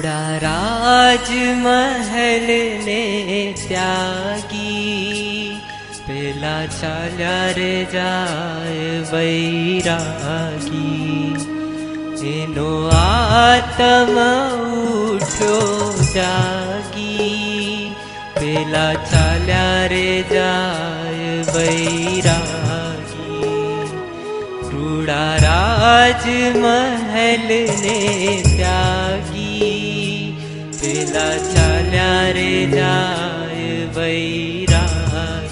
રૂડા રાજમહેલ ને ત્યાગી પેલા ચાલ્યા રે જાય વૈરાગી એનો આત્મ ઉઠ્યો જાગી પેલા ચાલ્યા રે જાય વૈરાગી રૂડા રાજમહેલ ને ત્યાગી પેલા ચાલ્યા રે જાય વૈરાગી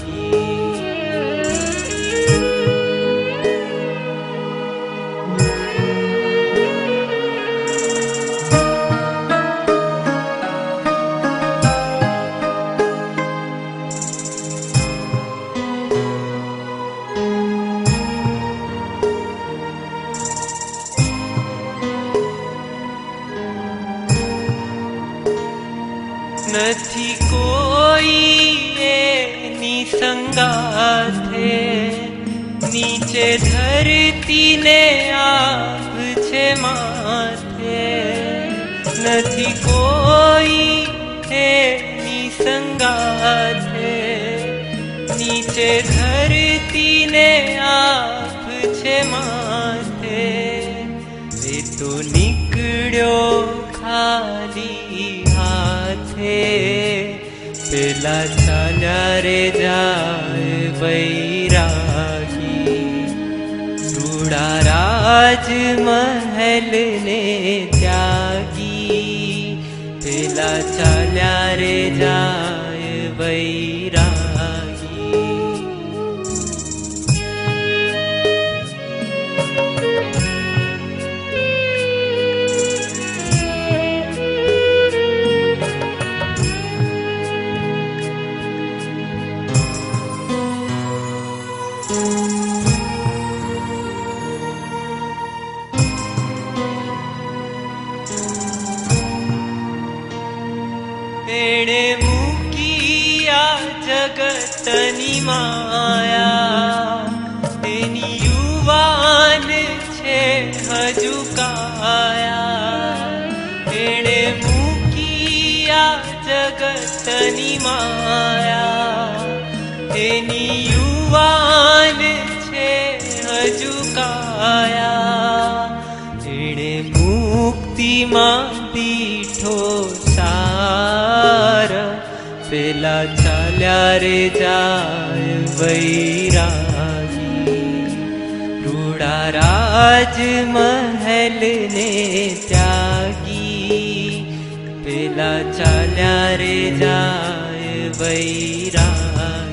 નથી કોઈ એની સંગાથે નીચે ધરતી ને આપ છે માથે નથી કોઈ એની સંગાથે નીચે ધરતી ને આપ છે માથે એ તો નીકળ્યો ખાલી પેલા ચાલ્યા રે જાય વૈરાગી રૂડા રાજમહેલ ને ત્યાગી પેલા ચાલ્યા રે જાય વૈરાગી એણે મૂકી આ જગતની માયા એની યુવાન છે હજુ કાયા એણે મૂકી આ જગતની માયા એની યુવાન છે હજુ કાયા એણે મુક્તિમાં દીઠો પેલા ચાલ્યા રે જાય વૈરાગી રૂડા રાજમહેલ ને ત્યાગી પેલા ચાલ્યા રે જાય વૈરાગી